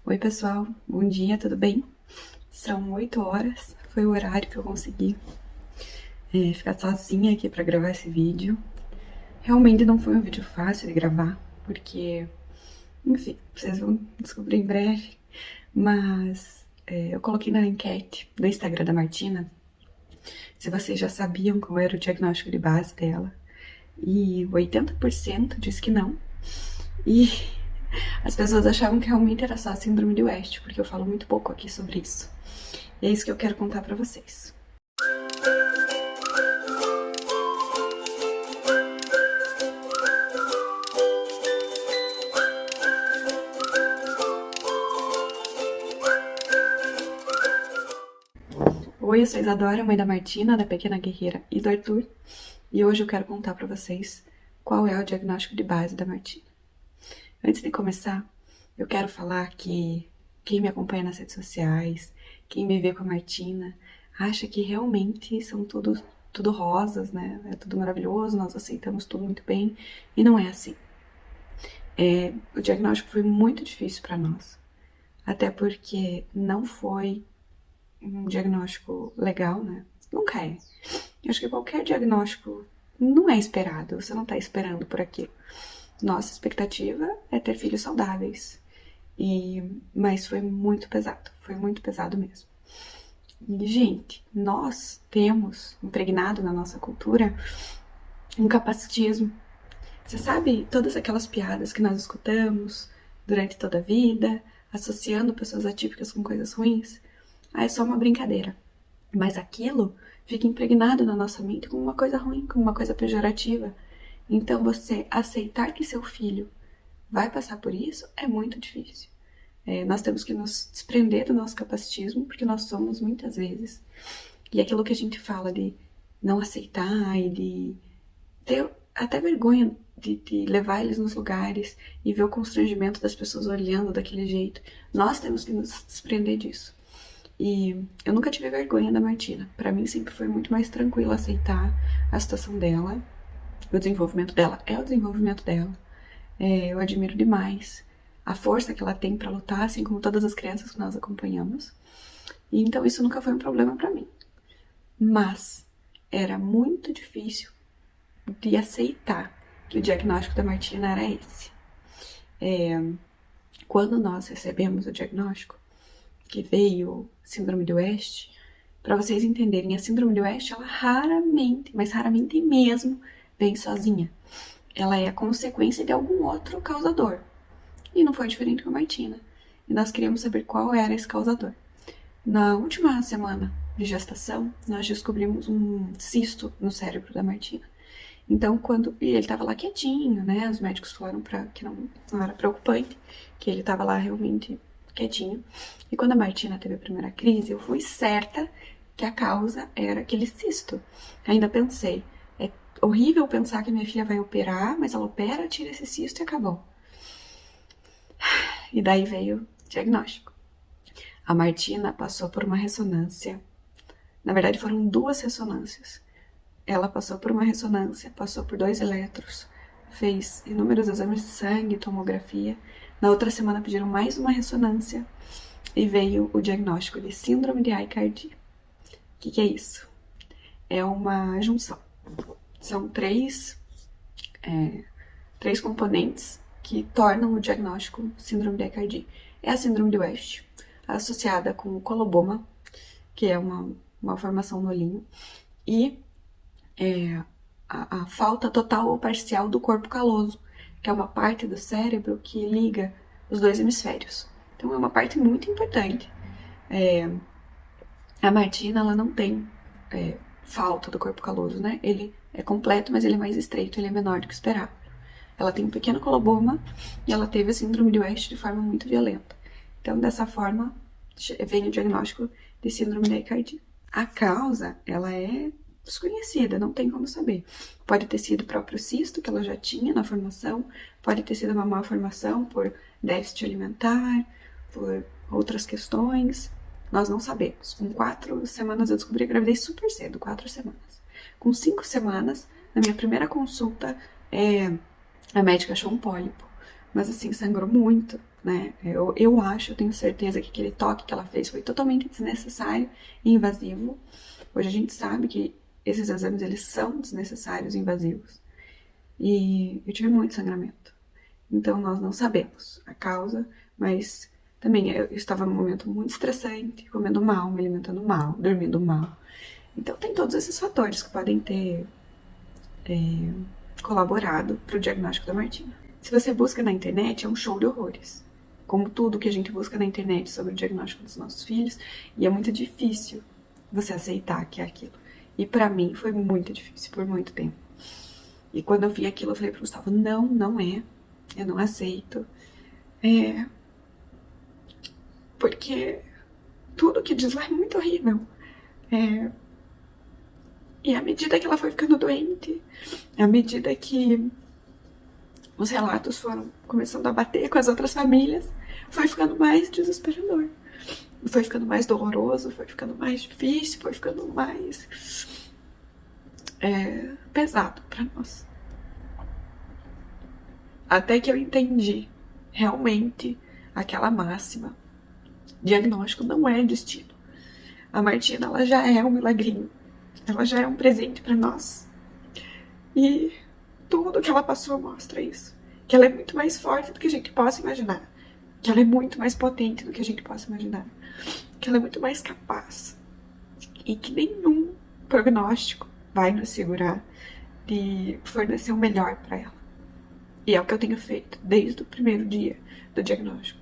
Oi pessoal, bom dia, tudo bem? São 8 horas, foi o horário que eu consegui ficar sozinha aqui pra gravar esse vídeo. Realmente não foi um vídeo fácil de gravar, porque, enfim, vocês vão descobrir em breve, mas eu coloquei na enquete do Instagram da Martina se vocês já sabiam qual era o diagnóstico de base dela, e 80% disse que não, e as pessoas achavam que realmente era só a síndrome de West, porque eu falo muito pouco aqui sobre isso. E é isso que eu quero contar pra vocês. Oi, eu sou a Isadora, mãe da Martina, da pequena guerreira e do Arthur, e hoje eu quero contar pra vocês qual é o diagnóstico de base da Martina. Antes de começar, eu quero falar que quem me acompanha nas redes sociais, quem me vê com a Martina, acha que realmente são tudo rosas, né? É tudo maravilhoso, nós aceitamos tudo muito bem, e não é assim. O diagnóstico foi muito difícil pra nós, até porque não foi um diagnóstico legal, né? Nunca é. Eu acho que qualquer diagnóstico não é esperado, você não tá esperando por aquilo. Nossa expectativa é ter filhos saudáveis, mas foi muito pesado mesmo. E, gente, nós temos impregnado na nossa cultura um capacitismo. Você sabe todas aquelas piadas que nós escutamos durante toda a vida, associando pessoas atípicas com coisas ruins? Ah, é só uma brincadeira. Mas aquilo fica impregnado na nossa mente como uma coisa ruim, como uma coisa pejorativa. Então você aceitar que seu filho vai passar por isso é muito difícil. Nós temos que nos desprender do nosso capacitismo, porque nós somos muitas vezes. E aquilo que a gente fala de não aceitar e de ter até vergonha de levar eles nos lugares e ver o constrangimento das pessoas olhando daquele jeito. Nós temos que nos desprender disso. E eu nunca tive vergonha da Martina. Pra mim sempre foi muito mais tranquilo aceitar a situação dela. O desenvolvimento dela é o desenvolvimento dela. Eu admiro demais a força que ela tem pra lutar, assim como todas as crianças que nós acompanhamos. E então isso nunca foi um problema pra mim. Mas era muito difícil de aceitar que o diagnóstico da Martina era esse. Quando nós recebemos o diagnóstico, que veio síndrome de West, para vocês entenderem, a síndrome de West, ela raramente, mas raramente mesmo, vem sozinha. Ela é a consequência de algum outro causador. E não foi diferente com a Martina. E nós queríamos saber qual era esse causador. Na última semana de gestação, nós descobrimos um cisto no cérebro da Martina. Então, e ele estava lá quietinho, né? Os médicos falaram que não era preocupante, que ele estava lá realmente quietinho. E quando a Martina teve a primeira crise, eu fui certa que a causa era aquele cisto. Ainda pensei, é horrível pensar que minha filha vai operar, mas ela opera, tira esse cisto e acabou. E daí veio o diagnóstico. A Martina passou por uma ressonância. Na verdade, foram 2 ressonâncias. Ela passou por uma ressonância, passou por 2 eletros, fez inúmeros exames de sangue, tomografia. Na outra semana pediram mais uma ressonância e veio o diagnóstico de síndrome de Aicardi. O que é isso? É uma junção. São três componentes que tornam o diagnóstico síndrome de Aicardi. É a síndrome de West, associada com o coloboma, que é uma malformação no olhinho, e a falta total ou parcial do corpo caloso, que é uma parte do cérebro que liga os 2 hemisférios. Então é uma parte muito importante. A Martina, ela não tem falta do corpo caloso, né? Ele é completo, mas ele é mais estreito, ele é menor do que o esperado. Ela tem um pequeno coloboma e ela teve a síndrome de West de forma muito violenta. Então, dessa forma, vem o diagnóstico de síndrome de Aicardi. A causa, ela é desconhecida, não tem como saber. Pode ter sido o próprio cisto que ela já tinha na formação, pode ter sido uma malformação por déficit alimentar, por outras questões, nós não sabemos. Com 4 semanas eu descobri a gravidez super cedo, 4 semanas. Com 5 semanas, na minha primeira consulta, a médica achou um pólipo. mas assim, sangrou muito, né? Eu acho, eu tenho certeza que aquele toque que ela fez foi totalmente desnecessário e invasivo. Hoje a gente sabe que esses exames, eles são desnecessários e invasivos. E eu tive muito sangramento. Então nós não sabemos a causa, mas também eu estava num momento muito estressante, comendo mal, me alimentando mal, dormindo mal. Então tem todos esses fatores que podem ter colaborado para o diagnóstico da Martina. Se você busca na internet, é um show de horrores. Como tudo que a gente busca na internet sobre o diagnóstico dos nossos filhos, e é muito difícil você aceitar que é aquilo. E para mim foi muito difícil, por muito tempo. E quando eu vi aquilo, eu falei pro Gustavo, não é, eu não aceito. Porque tudo que diz lá é muito horrível. E à medida que ela foi ficando doente, à medida que os relatos foram começando a bater com as outras famílias, foi ficando mais desesperador. Foi ficando mais doloroso, foi ficando mais difícil, foi ficando mais pesado para nós. Até que eu entendi realmente aquela máxima. Diagnóstico não é destino. A Martina, ela já é um milagrinho. Ela já é um presente para nós. E tudo que ela passou mostra isso. Que ela é muito mais forte do que a gente possa imaginar. Que ela é muito mais potente do que a gente possa imaginar. Que ela é muito mais capaz. E que nenhum prognóstico vai nos segurar de fornecer o melhor para ela. E é o que eu tenho feito desde o primeiro dia do diagnóstico.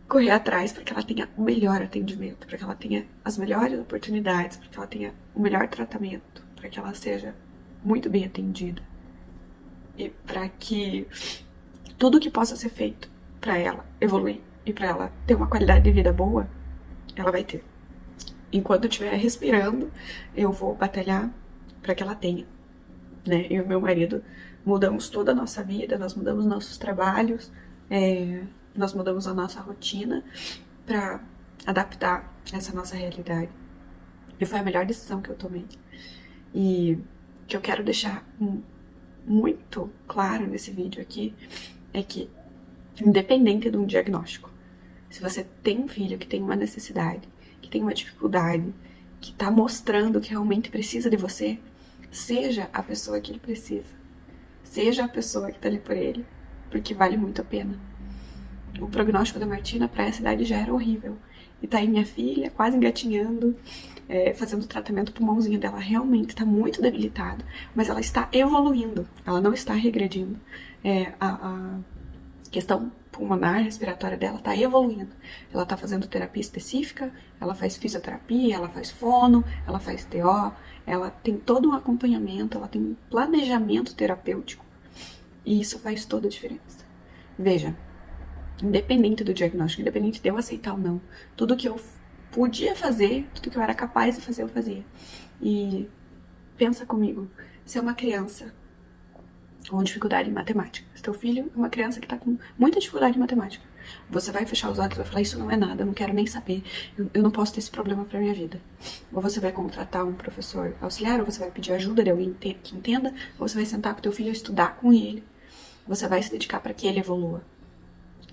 Correr atrás para que ela tenha o melhor atendimento, para que ela tenha as melhores oportunidades, para que ela tenha o melhor tratamento, para que ela seja muito bem atendida. E para que tudo que possa ser feito para ela evoluir e para ela ter uma qualidade de vida boa, ela vai ter. Enquanto eu estiver respirando, eu vou batalhar para que ela tenha. Né? Eu e meu marido mudamos toda a nossa vida, nós mudamos nossos trabalhos, nós mudamos a nossa rotina para adaptar essa nossa realidade. E foi a melhor decisão que eu tomei. E o que eu quero deixar muito claro nesse vídeo aqui é que, independente de um diagnóstico, se você tem um filho que tem uma necessidade, que tem uma dificuldade, que está mostrando que realmente precisa de você, seja a pessoa que ele precisa. Seja a pessoa que está ali por ele, porque vale muito a pena. O prognóstico da Martina para essa idade já era horrível. E tá aí minha filha, quase engatinhando, fazendo o tratamento, o pulmãozinho dela realmente está muito debilitado, mas ela está evoluindo, ela não está regredindo. A questão pulmonar, respiratória dela está evoluindo. Ela está fazendo terapia específica, ela faz fisioterapia, ela faz fono, ela faz TO, ela tem todo um acompanhamento, ela tem um planejamento terapêutico. E isso faz toda a diferença. Veja, independente do diagnóstico, independente de eu aceitar ou não, tudo que eu podia fazer, tudo que eu era capaz de fazer, eu fazia. E pensa comigo, se é uma criança com dificuldade em matemática, se teu filho é uma criança que está com muita dificuldade em matemática, você vai fechar os olhos e vai falar, isso não é nada, eu não quero nem saber, eu não posso ter esse problema para minha vida. Ou você vai contratar um professor auxiliar, ou você vai pedir ajuda de alguém que entenda, ou você vai sentar com teu filho e estudar com ele. Você vai se dedicar para que ele evolua.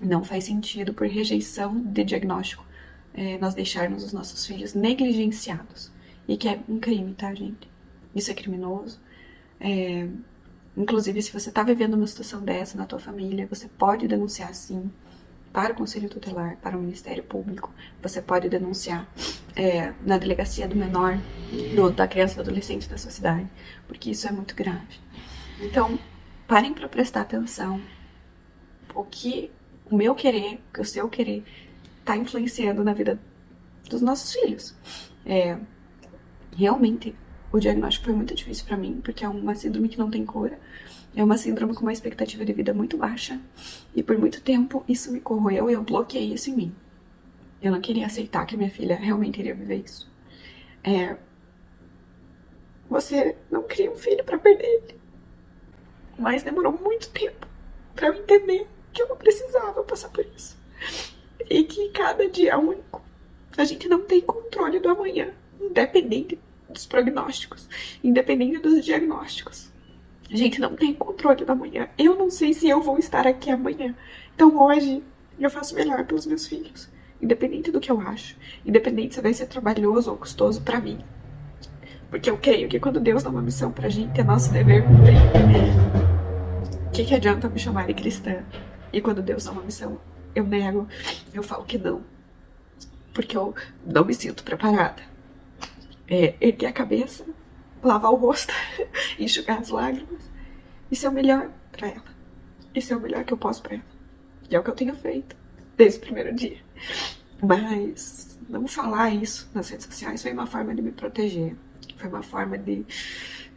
Não faz sentido, por rejeição de diagnóstico, nós deixarmos os nossos filhos negligenciados. E que é um crime, tá, gente? Isso é criminoso. Inclusive, se você está vivendo uma situação dessa na tua família, você pode denunciar, sim, para o Conselho Tutelar, para o Ministério Público. Você pode denunciar na delegacia do menor, da criança e do adolescente da sua cidade, porque isso é muito grave. Então, parem para prestar atenção. O meu querer, o seu querer, está influenciando na vida dos nossos filhos. Realmente, o diagnóstico foi muito difícil para mim, porque é uma síndrome que não tem cura. É uma síndrome com uma expectativa de vida muito baixa. E por muito tempo isso me corroeu e eu bloqueei isso em mim. Eu não queria aceitar que a minha filha realmente iria viver isso. Você não cria um filho para perder ele. Mas demorou muito tempo para eu entender que eu não precisava passar por isso. E que cada dia é único. A gente não tem controle do amanhã, independente dos prognósticos, independente dos diagnósticos. A gente não tem controle da manhã. Eu não sei se eu vou estar aqui amanhã. Então hoje eu faço o melhor pelos meus filhos. Independente do que eu acho. Independente se vai ser trabalhoso ou custoso pra mim. Porque eu creio que quando Deus dá uma missão pra gente, é nosso dever cumprir. O que adianta me chamar de cristã? E quando Deus dá uma missão, eu nego, eu falo que não. Porque eu não me sinto preparada. Erguer a cabeça, lavar o rosto, enxugar as lágrimas. Isso é o melhor pra ela. Isso é o melhor que eu posso pra ela. E é o que eu tenho feito desde o primeiro dia. Mas não falar isso nas redes sociais foi uma forma de me proteger. Foi uma forma de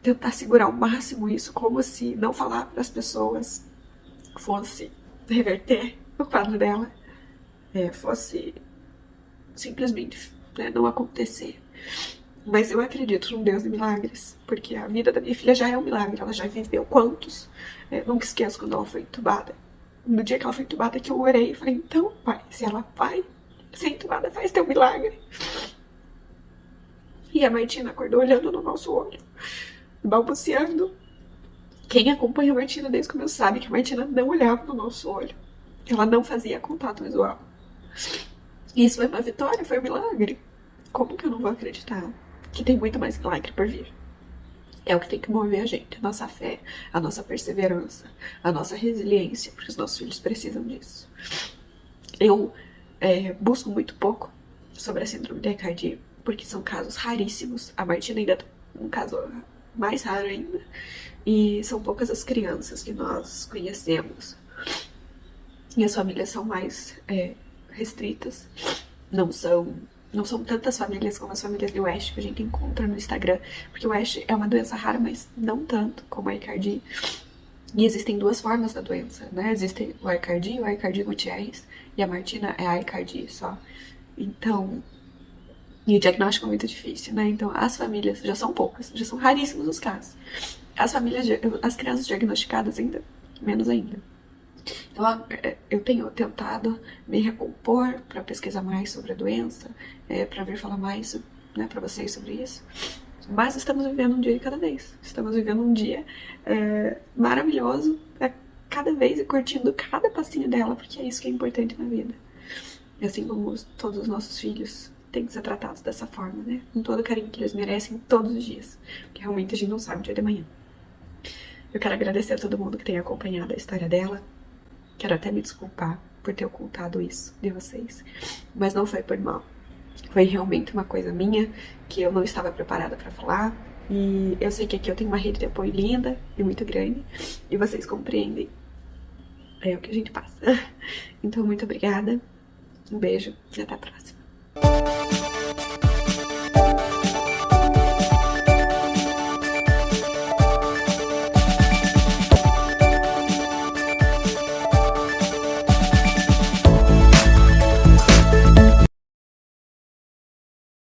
tentar segurar ao máximo isso, como se não falar para as pessoas fosse reverter o quadro dela, fosse simplesmente não acontecer. Mas eu acredito num Deus de milagres, porque a vida da minha filha já é um milagre, ela já viveu quantos. Nunca esqueço quando ela foi entubada. No dia que ela foi entubada, que eu orei e falei, então, pai, se ela vai ser entubada, faz teu milagre. E a Martina acordou olhando no nosso olho, balbuciando. Quem acompanha a Martina desde o começo sabe que a Martina não olhava no nosso olho. Ela não fazia contato visual. E isso foi uma vitória, foi um milagre. Como que eu não vou acreditar que tem muito mais milagre por vir? É o que tem que mover a gente, a nossa fé, a nossa perseverança, a nossa resiliência, porque os nossos filhos precisam disso. Eu busco muito pouco sobre a síndrome de Aicardi, porque são casos raríssimos. A Martina ainda é um caso mais raro ainda. E são poucas as crianças que nós conhecemos. E as famílias são mais restritas. Não são tantas famílias como as famílias de West que a gente encontra no Instagram. Porque o West é uma doença rara, mas não tanto como a Aicardi. E existem duas formas da doença, né? Existe o Aicardi Gutierrez, e a Martina é a Aicardi só. Então, e o diagnóstico é muito difícil, né? Então, as famílias já são poucas, já são raríssimos os casos. As crianças diagnosticadas ainda, menos ainda. Então, eu tenho tentado me recompor para pesquisar mais sobre a doença, para vir falar mais, né, para vocês sobre isso. Mas estamos vivendo um dia de cada vez. Estamos vivendo um dia maravilhoso, cada vez e curtindo cada passinho dela, porque é isso que é importante na vida. E assim como todos os nossos filhos têm que ser tratados dessa forma, né? Com todo o carinho que eles merecem todos os dias. Porque realmente a gente não sabe o dia de amanhã. Eu quero agradecer a todo mundo que tem acompanhado a história dela. Quero até me desculpar por ter ocultado isso de vocês. Mas não foi por mal. Foi realmente uma coisa minha que eu não estava preparada para falar. E eu sei que aqui eu tenho uma rede de apoio linda e muito grande. E vocês compreendem. É o que a gente passa. Então, muito obrigada. Um beijo e até a próxima.